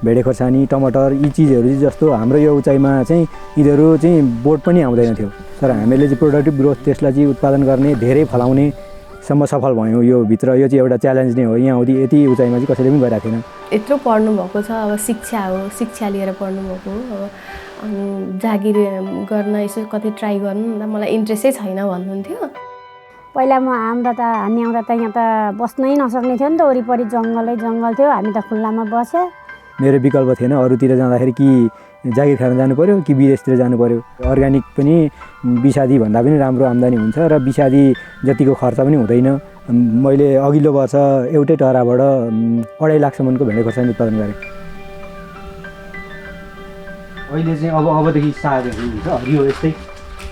भेडे खोर्सानी टमाटर यी चिजहरू जस्तो हाम्रो यो उचाइमा चाहिँ यिनीहरू चाहिँ बोट पनि आउँदैन थियो। तर हामीले चाहिँ प्रोडक्टिभ ग्रोथ त्यसलाई चाहिँ उत्पादन गर्ने धेरै फलाउनेसम्म सफल भयौँ। यो भित्र यो चाहिँ एउटा च्यालेन्ज नै हो। यहाँ आउँदै यति उचाइमा चाहिँ कसैले पनि गरेको थिएन। यत्रो पढ्नु भएको छ, अब शिक्षा हो, शिक्षा लिएर पढ्नु भएको हो। अब जागिर गर्न यसो कतै ट्राई गर्नु भन्दा मलाई इन्ट्रेस्टै छैन भन्नुहुन्थ्यो। पहिला हामी आउँदा त यहाँ त बस्नै नसक्ने थियो नि त, वरिपरि जङ्गलै जङ्गल थियो, हामी त खुल्लामा बस्यो। मेरो विकल्प थिएन, अरूतिर जाँदाखेरि कि जागिर खान जानु पऱ्यो कि विदेशतिर जानु पऱ्यो। अर्ग्यानिक पनि विषादी भन्दा पनि राम्रो आम्दानी हुन्छ र विषादी जतिको खर्च पनि हुँदैन। मैले अघिल्लो वर्ष एउटै टहराबाट 2.5 लाखसम्मको भेडे खोर्सानी उत्पादन गरेँ। अहिले चाहिँ अबदेखि सागहरू हुन्छ, हरियो यस्तै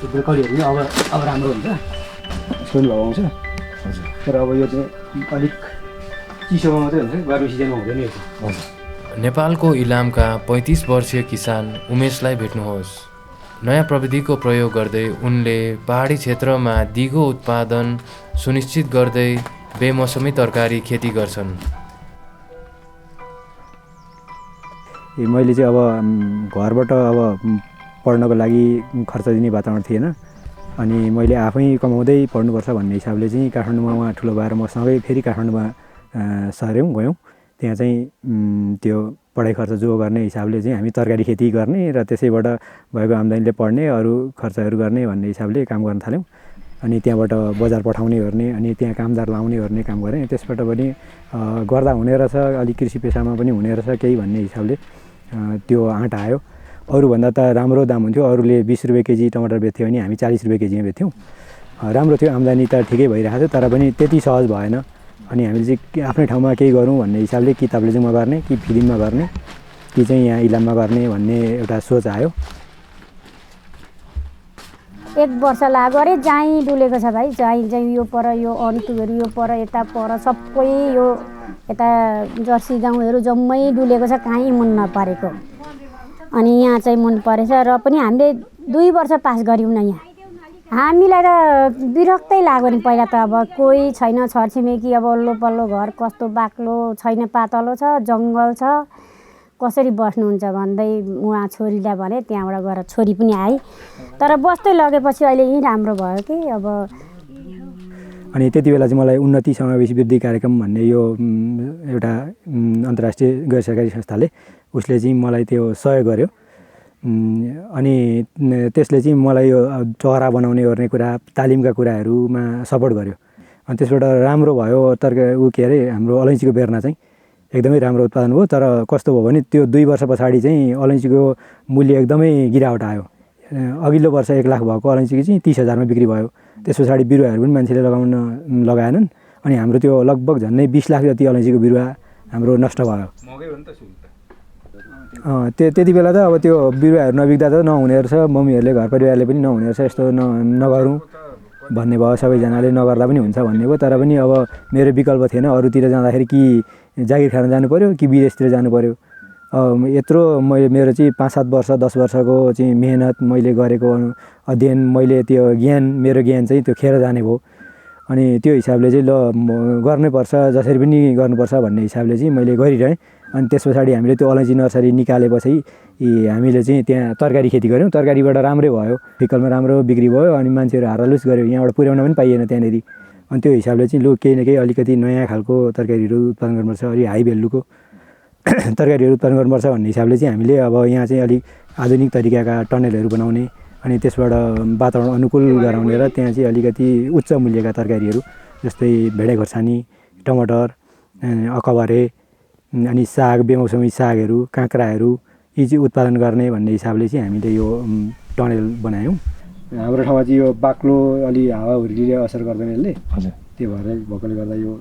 ब्रोकलीहरू अब राम्रो हुन्छ, यसको पनि लगाउँछ। हजुर, तर अब यो चाहिँ अलिक चिसोमा मात्रै हुन्छ, गर्मी सिजनमा हुँदैन यो चाहिँ। हजुर। नेपालको इलामका 35 वर्षीय किसान उमेशलाई भेट्नुहोस्। नयाँ प्रविधिको प्रयोग गर्दै उनले पहाडी क्षेत्रमा दिगो उत्पादन सुनिश्चित गर्दै बेमौसमी तरकारी खेती गर्छन्। मैले चाहिँ अब घरबाट अब पढ्नको लागि खर्च दिने वातावरण थिएन, अनि मैले आफै कमाउँदै पढ्नुपर्छ भन्ने हिसाबले चाहिँ काठमाडौँमा उहाँ ठुलो भएर मसँगै फेरि काठमाडौँमा गयौँ। त्यहाँ चाहिँ त्यो पढाइ खर्च जो गर्ने हिसाबले चाहिँ हामी तरकारी खेती गर्ने र त्यसैबाट भएको आम्दानीले पढ्ने, अरू खर्चहरू गर्ने भन्ने हिसाबले काम गर्न थाल्यौँ। अनि त्यहाँबाट बजार पठाउने गर्ने, अनि त्यहाँ कामदार लाउने गर्ने काम गरेँ। त्यसबाट पनि गर्दा हुने रहेछ, अलिक कृषि पेसामा पनि हुने रहेछ केही भन्ने हिसाबले त्यो आँट आयो। अरूभन्दा त राम्रो दाम हुन्थ्यो, अरूले 20 रुपियाँ केजी टमाटर बेच्थ्यो भने हामी 40 रुपियाँ केजीमा बेच्थ्यौँ। राम्रो थियो, आम्दानी त ठिकै भइरहेको थियो, तर पनि त्यति सहज भएन। अनि हामीले चाहिँ आफ्नै ठाउँमा केही गरौँ भन्ने हिसाबले कि ताप्लेजुङमा गर्ने कि फिलिममा गर्ने कि चाहिँ यहाँ इलाममा गर्ने भन्ने एउटा सोच आयो। 1 वर्ष लाग्यो अरे, जाई डुलेको छ भाइ, जाई यो पर, यो अन्तुहरू यो पर, यता पर सबै यो यता जर्सी गाउँहरू जम्मै डुलेको छ, कहीँ मन नपरेको। अनि यहाँ चाहिँ मन परेछ र पनि हामीले 2 वर्ष पास गऱ्यौँ न यहाँ। हामीलाई त विरक्तै लाग्यो नि पहिला त। अब कोही छैन छरछिमेकी, अब वल्लो पल्लो घर कस्तो बाक्लो छैन, पातलो छ, जङ्गल छ, कसरी बस्नुहुन्छ भन्दै उहाँ छोरीलाई भने त्यहाँबाट गएर छोरी पनि आए। तर बस्दै लगेपछि अहिले यहीँ राम्रो भयो कि अब। अनि त्यति बेला चाहिँ मलाई उन्नति समावेशी वृद्धि कार्यक्रम भन्ने यो एउटा अन्तर्राष्ट्रिय गैर सरकारी संस्थाले उसले चाहिँ मलाई त्यो सहयोग गर्यो। अनि त्यसले चाहिँ मलाई यो चहरा बनाउने गर्ने कुरा, तालिमका कुराहरूमा सपोर्ट गर्यो। अनि त्यसबाट राम्रो भयो। के अरे हाम्रो अलैँचीको बेर्ना चाहिँ एकदमै राम्रो उत्पादन भयो। तर कस्तो भयो भने त्यो 2 वर्ष पछाडि चाहिँ अलैँचीको मूल्य एकदमै गिरावट आयो। अघिल्लो वर्ष 1 लाख भएको अलैँचीको चाहिँ 30,000मा बिक्री भयो। त्यस पछाडि बिरुवाहरू पनि मान्छेले लगाएनन्। अनि हाम्रो त्यो लगभग झन्डै 20 लाख जति अलैँचीको बिरुवा हाम्रो नष्ट भयो। त्यति बेला त अब त्यो बिरुवाहरू नबिग्दा त नहुने रहेछ, मम्मीहरूले घर परिवारले पनि नहुने रहेछ, यस्तो नगरौँ भन्ने भयो, सबैजनाले नगर्दा पनि हुन्छ भन्ने भयो। तर पनि अब मेरो विकल्प थिएन, अरूतिर जाँदाखेरि कि जागिर खान जानु पऱ्यो कि विदेशतिर जानु पऱ्यो। यत्रो मेरो चाहिँ 5-7 वर्ष 10 वर्षको चाहिँ मेहनत, मैले गरेको अध्ययन, मैले त्यो ज्ञान, मेरो ज्ञान चाहिँ त्यो खेर जाने भयो। अनि त्यो हिसाबले चाहिँ ल गर्नुपर्छ, जसरी पनि गर्नुपर्छ भन्ने हिसाबले चाहिँ मैले गरिरहेँ। अनि त्यस पछाडि हामीले त्यो अलैँची नर्सरी निकालेपछि हामीले चाहिँ त्यहाँ तरकारी खेती गऱ्यौँ। तरकारीबाट राम्रै भयो, फिकलमा राम्रो बिक्री भयो। अनि मान्छेहरू हारालुस गऱ्यो, यहाँबाट पुर्याउन पनि पाइएन त्यहाँनिर। अनि त्यो हिसाबले चाहिँ लु केही न केही अलिकति नयाँ खालको तरकारीहरू उत्पादन गर्नुपर्छ, अलि हाई भेल्युको तरकारीहरू उत्पादन गर्नुपर्छ भन्ने हिसाबले चाहिँ हामीले अब यहाँ चाहिँ अलिक आधुनिक तरिकाका टनलहरू बनाउने, अनि त्यसबाट वातावरण अनुकूल गराउने र त्यहाँ चाहिँ अलिकति उच्च मूल्यका तरकारीहरू जस्तै भेडे खोर्सानी, टमाटर, अकबरे, अनि साग, बेमौसमी सागहरू, काँक्राहरू यी चाहिँ उत्पादन गर्ने भन्ने हिसाबले चाहिँ हामीले यो टनल बनायौँ। हाम्रो ठाउँमा चाहिँ यो बाक्लो अलि हावाहुरीले असर गर्दैन यसले। हजुर, त्यो भएकोले गर्दा यो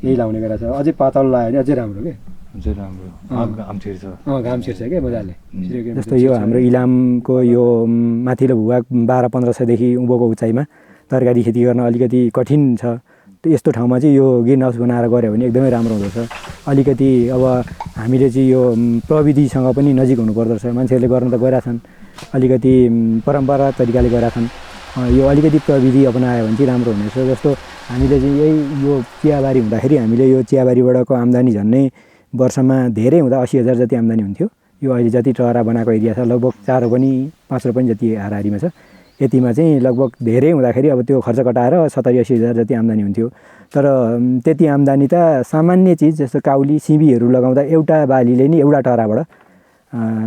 यही लाउने गरेको छ। अझै पातलो लगायो भने अझै राम्रो के, अझै राम्रो घाम छिर्छ। घाम छिर्छ क्या मजाले। जस्तो यो हाम्रो इलामको यो माथिल्लो भूभाग 1200-1500देखि उँभोको उचाइमा तरकारी खेती गर्न अलिकति कठिन छ। यस्तो ठाउँमा चाहिँ यो ग्रिन हाउस बनाएर गऱ्यो भने एकदमै राम्रो हुँदछ। अलिकति अब हामीले चाहिँ यो प्रविधिसँग पनि नजिक हुनुपर्दो रहेछ। मान्छेहरूले गर्न त गइरहेछन्, अलिकति परम्परा तरिकाले गइरहेछन्। यो अलिकति प्रविधि अपनायो भने चाहिँ राम्रो हुनेछ। जस्तो हामीले चाहिँ यही यो चियाबारी हुँदाखेरि हामीले यो चियाबारीबाटको आम्दानी झन्नै वर्षमा धेरै हुँदा 80,000 जति आम्दानी हुन्थ्यो। यो अहिले जति टहरा बनाएको एरिया छ लगभग 4 रोपनी 5 रोपनी जति हाराहारीमा छ। यतिमा चाहिँ लगभग धेरै हुँदाखेरि अब त्यो खर्च कटाएर 70-80,000 जति आम्दानी हुन्थ्यो। तर त्यति आम्दानी त सामान्य चिज जस्तो काउली सिमीहरू लगाउँदा एउटा बालीले नि एउटा टहराबाट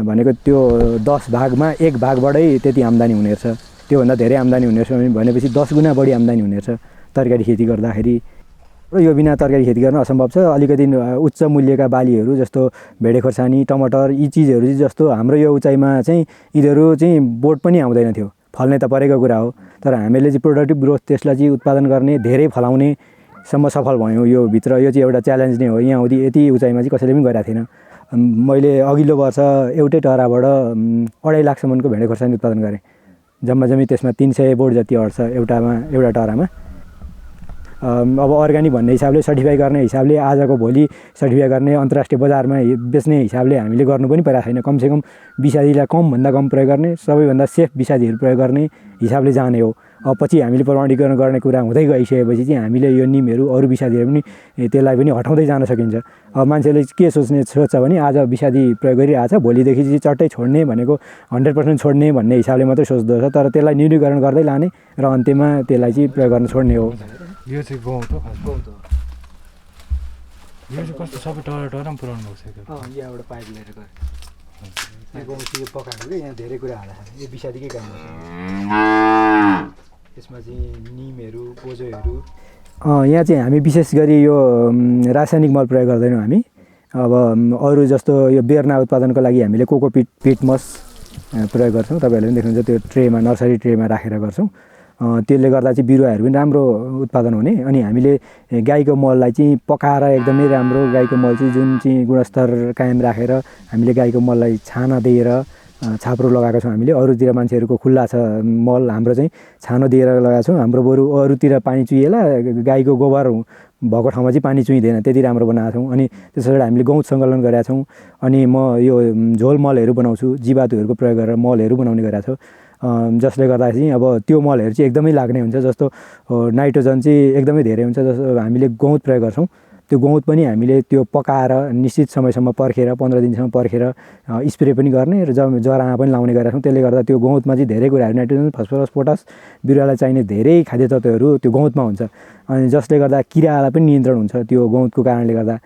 भनेको त्यो 10 भागमा 1 भागबाटै त्यति आम्दानी हुने रहेछ। त्योभन्दा धेरै आम्दानी हुने रहेछ भनेपछि 10 गुणा बढी आम्दानी हुने रहेछ तरकारी खेती गर्दाखेरि। र यो बिना तरकारी खेती गर्न असम्भव छ। अलिकति उच्च मूल्यका बालीहरू जस्तो भेडे खोर्सानी टमाटर यी चिजहरू चाहिँ जस्तो हाम्रो यो उचाइमा चाहिँ यिनीहरू चाहिँ बोट पनि आउँदैन थियो। फल्ने त परेको कुरा हो, तर हामीले चाहिँ प्रोडक्टिभ ग्रोथ त्यसलाई चाहिँ उत्पादन गर्ने धेरै फलाउनेसम्म सफल भयौँ। यो भित्र यो चाहिँ एउटा च्यालेन्ज नै हो। यहाँ हुँदी यति उचाइमा चाहिँ कसैले पनि गरेको थिएन। मैले अघिल्लो वर्ष एउटै टहराबाट 2.5 लाखसम्मको भेडे खोर्सानी उत्पादन गरेँ। जम्मा जम्मी त्यसमा 300 बोट जति अट्छ एउटा टहरामा। अब अर्ग्यानिक भन्ने हिसाबले सर्टिफाई गर्ने हिसाबले आजको भोलि सर्टिफाई गर्ने अन्तर्राष्ट्रिय बजारमा बेच्ने हिसाबले हामीले गर्नु पनि परेको छैन। कमसेकम विषादीलाई कमभन्दा कम प्रयोग गर्ने, सबैभन्दा सेफ विषादीहरू प्रयोग गर्ने हिसाबले जाने हो। अब पछि हामीले प्रमाणीकरण गर्ने कुरा हुँदै गइसकेपछि चाहिँ हामीले यो निमहरू अरू विषादीहरू पनि त्यसलाई पनि हटाउँदै जान सकिन्छ। अब मान्छेले के सोच्छ भने आज विषादी प्रयोग गरिरहेको छ, भोलिदेखि चाहिँ चट्टै छोड्ने भनेको 100% छोड्ने भन्ने हिसाबले मात्रै सोच्दो छ। तर त्यसलाई न्यूनीकरण गर्दै लाने र अन्त्यमा त्यसलाई चाहिँ प्रयोग गर्न छोड्ने हो। यो चाहिँ गहुँ त गहुँ त यो चाहिँ कस्तो सबै टहरा पुऱ्याउनु भएको छ। यहाँबाट पाइप लिएर गएर यहाँ गहुँ चाहिँ यो पकाएको कि यहाँ धेरै कुरा हाल्छ। यो विषादीकै काम गर्छ। यसमा चाहिँ निमहरू बोजोहरू यहाँ चाहिँ हामी विशेष गरी यो रासायनिक मल प्रयोग गर्दैनौँ हामी। अब अरू जस्तो यो बेर्ना उत्पादनको लागि हामीले कोकोपिट पिटमस प्रयोग गर्छौँ। तपाईँहरूले पनि देख्नुहुन्छ त्यो ट्रेमा नर्सरी ट्रेमा राखेर गर्छौँ। त्यसले गर्दा चाहिँ बिरुवाहरू पनि राम्रो उत्पादन हुने। अनि हामीले गाईको मललाई चाहिँ पकाएर एकदमै राम्रो गाईको मल चाहिँ जुन चाहिँ गुणस्तर कायम राखेर हामीले गाईको मललाई छाना दिएर छाप्रो लगाएको छौँ। हामीले अरूतिर मान्छेहरूको खुल्ला छ मल, हाम्रो चाहिँ छानो दिएर लगाएको छौँ। हाम्रो बरु अरूतिर पानी चुहिएला, गाईको गोबर भएको ठाउँमा चाहिँ पानी चुहिँदैन, त्यति राम्रो बनाएको छौँ। अनि त्यस पछाडि हामीले गहुँ सङ्कलन गरेका छौँ। अनि म यो झोल मलहरू बनाउँछु, जीवाणुहरूको प्रयोग गरेर मलहरू बनाउने गरेको छु। जसले गर्दा चाहिँ अब त्यो मलहरू चाहिँ एकदमै लाग्ने हुन्छ। जस्तो नाइट्रोजन चाहिँ एकदमै धेरै हुन्छ। जस्तो हामीले गहुँत प्रयोग गर्छौँ, त्यो गहुँत पनि हामीले त्यो पकाएर निश्चित समयसम्म पर्खेर 15 दिनसम्म पर्खेर स्प्रे पनि गर्ने र जरामा पनि लाउने गरेका छौँ। त्यसले गर्दा त्यो गहुँतमा चाहिँ धेरै कुराहरू नाइट्रोजन फस्फरस पोटास बिरुवालाई चाहिने धेरै खाद्य तत्त्वहरू त्यो गहुँतमा हुन्छ। अनि जसले गर्दा किरालाई पनि नियन्त्रण हुन्छ। त्यो गहुँतको कारणले गर्दा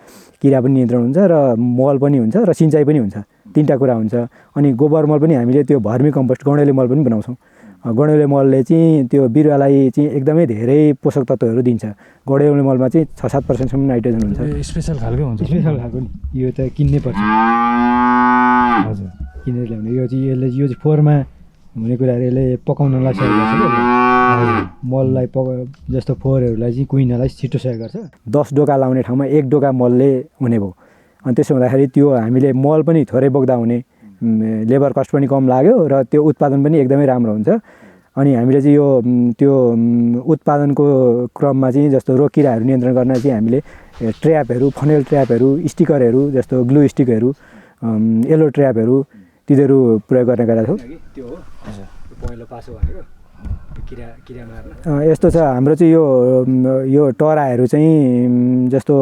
किरा पनि नियन्त्रण हुन्छ र मल पनि हुन्छ र सिँचाइ पनि हुन्छ। 3टा कुरा हुन्छ। अनि गोबर मल पनि हामीले त्यो भर्मी कम्पोस्ट गौँडेले मल पनि बनाउँछौँ। गौँडेले मलले चाहिँ त्यो बिरुवालाई चाहिँ एकदमै धेरै पोषक तत्त्वहरू दिन्छ। गौँडेले मलमा चाहिँ 6-7% नाइट्रोजन हुन्छ। स्पेसल खालको हुन्छ। स्पेसल खालको नि यो त किन्नै पर्छ। हजुर किनेर ल्याउने यो चाहिँ फोहोरमा हुने कुराहरू यसले पकाउनलाई सहयोग गर्छ कि मललाई जस्तो फोहोरहरूलाई चाहिँ कुहिनलाई छिटो सहयोग गर्छ। 10 डोका लाउने ठाउँमा 1 डोका मलले हुने भयो। अनि त्यसो हुँदाखेरि त्यो हामीले मल पनि थोरै बोक्दा हुने, लेबर कस्ट पनि कम लाग्यो र त्यो उत्पादन पनि एकदमै राम्रो हुन्छ। अनि हामीले चाहिँ यो त्यो उत्पादनको क्रममा चाहिँ जस्तो रोग किराहरू नियन्त्रण गर्न चाहिँ हामीले ट्र्यापहरू, फनेल ट्र्यापहरू, स्टिकरहरू जस्तो ग्लु स्टिकहरू, येलो ट्र्यापहरू तिनीहरू प्रयोग गर्ने गरेका छौँ। त्यो हो पहिलो पासो भनेको किरा मार्न। यस्तो छ हाम्रो चाहिँ यो टहराहरू चाहिँ जस्तो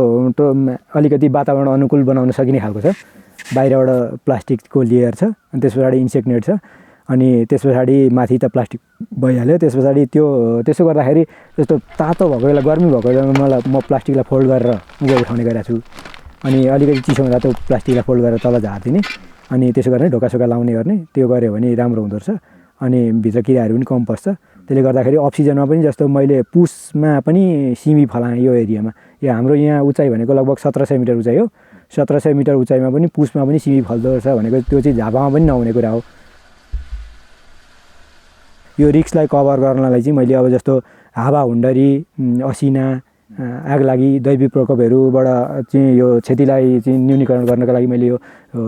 अलिकति वातावरण अनुकूल बनाउन सकिने खालको छ। बाहिरबाट प्लास्टिकको लेयर छ, अनि त्यस पछाडि इन्सेक्ट नेट छ, अनि त्यस पछाडि माथि त प्लास्टिक भइहाल्यो। त्यस पछाडि त्यसो गर्दाखेरि जस्तो तातो भएको बेला गर्मी भएको बेला म प्लास्टिकलाई फोल्ड गरेर उँभो उठाउने गरेको छु। अनि अलिकति चिसो हुँदा त प्लास्टिकलाई फोल्ड गरेर तल झारिदिने, अनि त्यसो गर्ने ढोकासोका लाउने गर्ने। त्यो गऱ्यो भने राम्रो हुँदो रहेछ। अनि भित्र किराहरू पनि कम पस्छ। त्यसले गर्दाखेरि अफ सिजनमा पनि जस्तो मैले पुसमा पनि सिमी फलाएँ यो एरियामा। यो हाम्रो यहाँ उचाइ भनेको लगभग 1700 मिटर उचाइ हो। 1700 मिटर उचाइमा पनि पुसमा पनि सिमी फल्दो रहेछ भनेको त्यो चाहिँ झापामा पनि नहुने कुरा हो। यो रिस्कलाई कभर गर्नलाई चाहिँ मैले अब जस्तो हावा हुन्डरी, असिना, आगलागी, दैविक प्रकोपहरूबाट चाहिँ यो क्षतिलाई चाहिँ न्यूनीकरण गर्नको लागि मैले यो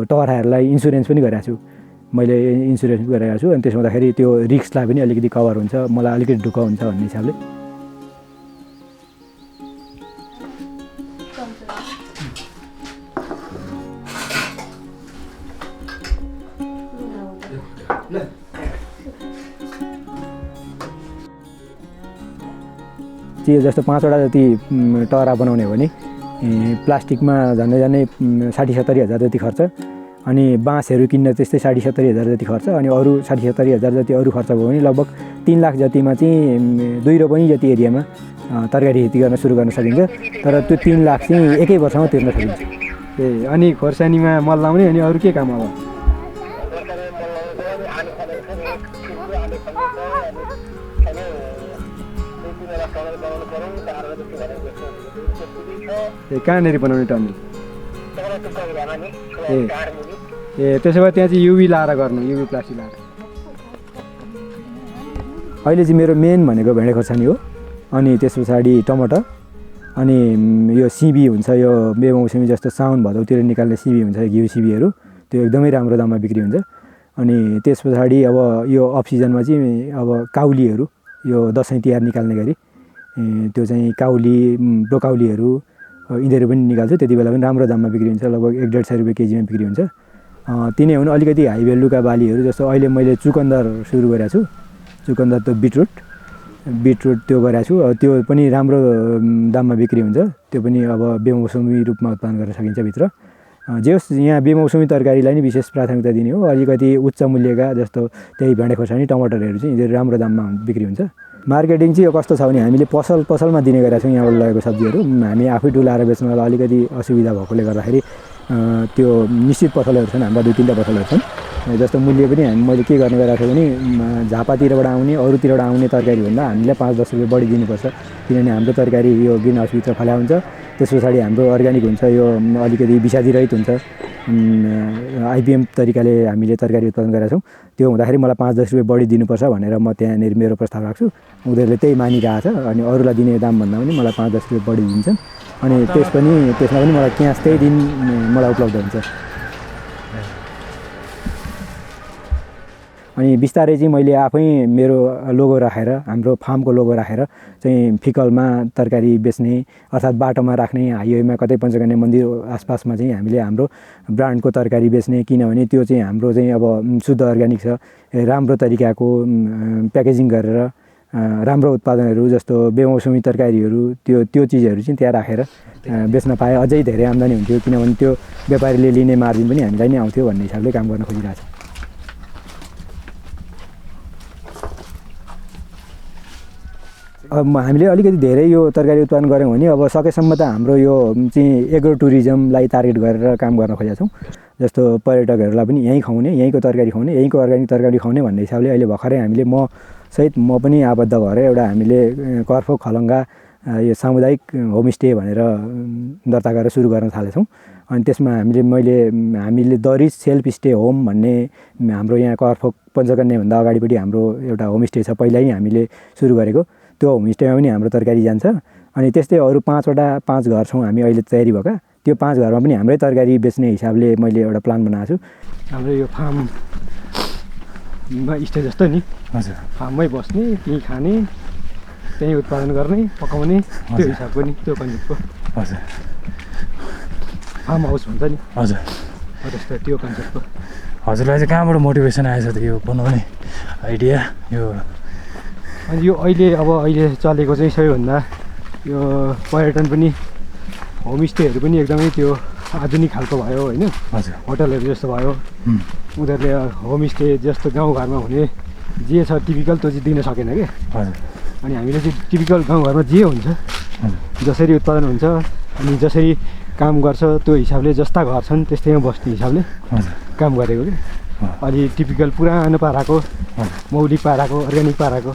टहराहरूलाई इन्सुरेन्स पनि गरेको छु। मैले इन्सुरेन्स गरेको छु। अनि त्यसो हुँदाखेरि त्यो रिस्कलाई पनि अलिकति कभर हुन्छ, मलाई अलिकति ढुक्क हुन्छ भन्ने हिसाबले। जस्तो 5वटा जति टहरा बनाउने हो भने प्लास्टिकमा झन्डै 60-70 हजार जति खर्च, अनि बाँसहरू किन्न त्यस्तै 60-70 हजार जति खर्च, अनि अरू 60-70 हजार जति अरू खर्च भयो भने लगभग 3 लाख जतिमा चाहिँ 2 रोपनी जति एरियामा तरकारी खेती गर्न सुरु गर्न सकिन्छ। तर त्यो 3 लाख चाहिँ एकै वर्षमा तिर्न सकिन्छ। अनि खोर्सानीमा मल लाउने अनि अरू के काम अब? कहाँनिर बनाउने टनल? त्यसो भए त्यहाँ चाहिँ युभी लाएर गर्नु, युभी प्लास्टिक लाएर। अहिले चाहिँ मेरो मेन भनेको भेडे खोर्सानी हो, अनि त्यस पछाडि टमाटर, अनि यो सिबी हुन्छ, यो बेमौसमी जस्तो साउन भदौतिर निकाल्ने सिबी हुन्छ, घिउ सिबीहरू, त्यो एकदमै राम्रो दाममा बिक्री हुन्छ। अनि त्यस पछाडि अब यो अफ सिजनमा चाहिँ अब काउलीहरू, यो दसैँ तिहार निकाल्ने गरी त्यो चाहिँ काउली, ब्रोकाउलीहरू यिनीहरू पनि निकाल्छु। त्यति बेला पनि राम्रो दाममा बिक्री हुन्छ, लगभग 150 रुपियाँ केजीमा बिक्री हुन्छ। तिनै हुन् अलिकति हाई भ्यालुका बालीहरू, जस्तो अहिले मैले चुकन्दर सुरु गरेको छु। चुकन्दर त बिटरुट त्यो गरेको छु, त्यो पनि राम्रो दाममा बिक्री हुन्छ। त्यो पनि अब बेमौसमी रूपमा उत्पादन गर्न सकिन्छ भित्र। जे होस्, यहाँ बेमौसमी तरकारीलाई नै विशेष प्राथमिकता दिने हो। अलिकति उच्च मूल्यका जस्तो त्यही भेडे खोर्सानी, टमाटरहरू चाहिँ यिनीहरू राम्रो दाममा बिक्री हुन्छ। मार्केटिङ चाहिँ कस्तो छ भने हामीले पसलमा दिने गरेका छौँ। यहाँबाट लगेको सब्जीहरू हामी आफै डुलाएर बेच्नलाई अलिकति असुविधा भएकोले गर्दाखेरि त्यो निश्चित पसलहरू छन्, हाम्रा 2-3टा पसलहरू छन्। जस्तो मूल्य पनि मैले के गर्ने गरेको छु भने झापातिरबाट आउने, अरूतिरबाट आउने तरकारीभन्दा हामीले 5-10 रुपियाँ बढी दिनुपर्छ, किनभने हाम्रो तरकारी यो ग्रिन हाउसभित्र फल्या हुन्छ। त्यस पछाडि हाम्रो अर्ग्यानिक हुन्छ, यो अलिकति विषादीरहित हुन्छ, आइपिएम तरिकाले हामीले तरकारी उत्पादन गरेका छौँ। त्यो हुँदाखेरि मलाई 5-10 रुपियाँ बढी दिनुपर्छ भनेर म त्यहाँनिर मेरो प्रस्ताव राख्छु। उनीहरूले त्यही मानिरहेको छ, अनि अरूलाई दिने दामभन्दा पनि मलाई 5-10 रुपियाँ बढी दिन्छन्। अनि त्यसमा पनि मलाई क्यास त्यही दिन मलाई उपलब्ध हुन्छ। अनि बिस्तारै चाहिँ मैले आफै मेरो लोगो राखेर, हाम्रो फार्मको लोगो राखेर चाहिँ फिकलमा तरकारी बेच्ने, अर्थात् बाटोमा राख्ने, हाइवेमा कतै पञ्चकन्या मन्दिर आसपासमा चाहिँ हामीले हाम्रो ब्रान्डको तरकारी बेच्ने, किनभने त्यो चाहिँ हाम्रो चाहिँ अब शुद्ध अर्ग्यानिक छ, राम्रो तरिकाको प्याकेजिङ गरेर राम्रो उत्पादनहरू जस्तो बेमौसमी तरकारीहरू त्यो चिजहरू चाहिँ त्यहाँ राखेर बेच्न पाए अझै धेरै आम्दानी हुन्थ्यो, किनभने त्यो व्यापारीले लिने मार्जिन पनि हामीलाई नै आउँथ्यो भन्ने हिसाबले काम गर्न खोजिरहेको छ। अब हामीले अलिकति धेरै यो तरकारी उत्पादन गऱ्यौँ भने अब सकेसम्म त हाम्रो यो चाहिँ एग्रो टुरिज्मलाई टार्गेट गरेर काम गर्न खोजेका छौँ। जस्तो पर्यटकहरूलाई पनि यहीँ खुवाउने, यहीँको तरकारी खुवाउने, यहीँको अर्ग्यानिक तरकारी खुवाउने भन्ने हिसाबले अहिले भर्खरै हामीले म पनि आबद्ध भएर एउटा हामीले कर्फोक खलङ्गा यो सामुदायिक होमस्टे भनेर दर्ता गरेर सुरु गर्न थालेछौँ। अनि त्यसमा हामीले the rich self stay home भन्ने हाम्रो यहाँ कर्फोक पञ्चकन्याभन्दा अगाडिपट्टि हाम्रो एउटा होमस्टे छ, पहिल्यै हामीले सुरु गरेको। त्यो होमस्टेमा पनि हाम्रो तरकारी जान्छ। अनि त्यस्तै अरू 5 घर छौँ हामी अहिले तयारी भएका, त्यो 5 घरमा पनि हाम्रै तरकारी बेच्ने हिसाबले मैले एउटा प्लान बनाएको छु। हाम्रो यो फार्ममा स्टे जस्तो नि, हजुर, फार्ममै बस्ने, त्यहीँ खाने, त्यहीँ उत्पादन गर्ने, पकाउने, त्यो हिसाबको नि, त्यो कन्सेप्टको। हजुर, फार्म हाउस हुन्छ नि, हजुर, त्यस्तो त्यो कन्सेप्टको। हजुरलाई चाहिँ कहाँबाट मोटिभेसन आएछ त यो बनाउने आइडिया? यो अनि यो अहिले चलेको चाहिँ सबैभन्दा यो पर्यटन पनि, होमस्टेहरू पनि एकदमै त्यो आधुनिक खालको भयो होइन। हजुर, होटलहरू जस्तो भयो। उनीहरूले होमस्टे जस्तो गाउँघरमा हुने जे छ टिपिकल त्यो चाहिँ दिन सकेन कि। हजुर, अनि हामीले चाहिँ टिपिकल गाउँघरमा जे हुन्छ, जसरी उत्पादन हुन्छ अनि जसरी काम गर्छ त्यो हिसाबले, जस्ता घर छन् त्यस्तैमा बस्ने हिसाबले काम गरेको कि। अलि टिपिकल पुरानो पाराको, मौलिक पाराको, अर्ग्यानिक पाराको।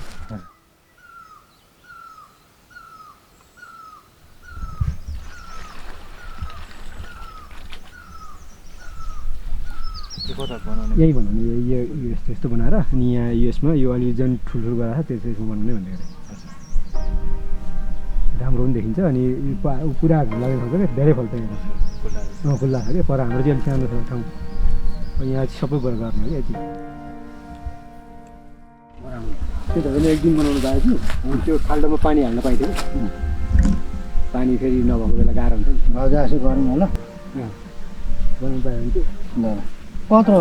यही बनाउने, यो यस्तो बनाएर अनि यहाँ यसमा यो अलि जुन ठुल्ठुलो गराएको छ त्यसमा बनाउने भन्ने गरेँ। राम्रो पनि देखिन्छ। अनि पुरा घाम लाग्ने खालको क्या, धेरै फल पाइन्छ, खुल्ला छ क्या। पर हाम्रो चाहिँ अलिक सानो छ ठाउँ, यहाँ चाहिँ सबै गर्ने हो क्या। त्यही त भने एक दिन बनाउनु गएको छु, त्यो खाल्डोमा पानी हाल्न पाइँथ्यो कि, पानी फेरि नभएको बेला गाह्रो हुन्छ नि। हजुर, यसो गरौँ होला, बनाउनु पायो भने चाहिँ कत्रो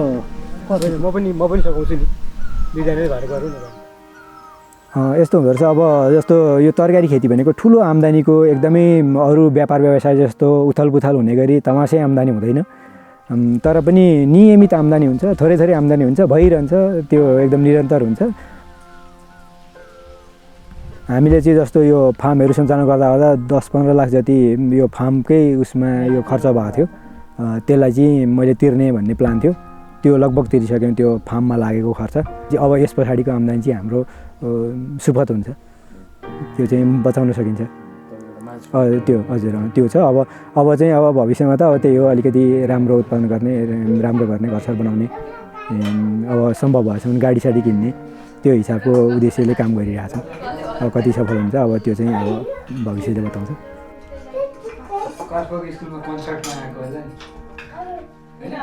म पनि सघाउँछु नि, दुईजनाले भएर गरौँ न। यस्तो हुँदो रहेछ। अब जस्तो यो तरकारी खेती भनेको ठुलो आम्दानीको एकदमै अरू व्यापार व्यवसाय जस्तो उथलपुथल हुने गरी तमासै आम्दानी हुँदैन, तर पनि नियमित आम्दानी हुन्छ, थोरै थोरै आम्दानी हुन्छ, भइरहन्छ, त्यो एकदम निरन्तर हुन्छ। हामीले चाहिँ जस्तो यो फार्महरू सञ्चालन गर्दा गर्दा 10-15 लाख जति यो फार्मकै उसमा यो खर्च भएको थियो, त्यसलाई चाहिँ मैले तिर्ने भन्ने प्लान थियो, त्यो लगभग तिरिसक्यौँ त्यो फार्ममा लागेको खर्च। अब यस पछाडिको आम्दानी चाहिँ हाम्रो सुपथ हुन्छ, त्यो चाहिँ बचाउन सकिन्छ। त्यो हजुर त्यो छ। अब चाहिँ अब भविष्यमा त अब त्यही हो, अलिकति राम्रो उत्पादन गर्ने, राम्रो गर्ने, घरसर बनाउने, अब सम्भव भएसम्म गाडी साडी किन्ने, त्यो हिसाबको उद्देश्यले काम गरिरहेछ। अब कति सफल हुन्छ अब त्यो चाहिँ अब भविष्यले बताउँछ। कार्फोक स्कुलमा कन्सर्टमा आएको होला नि हैन?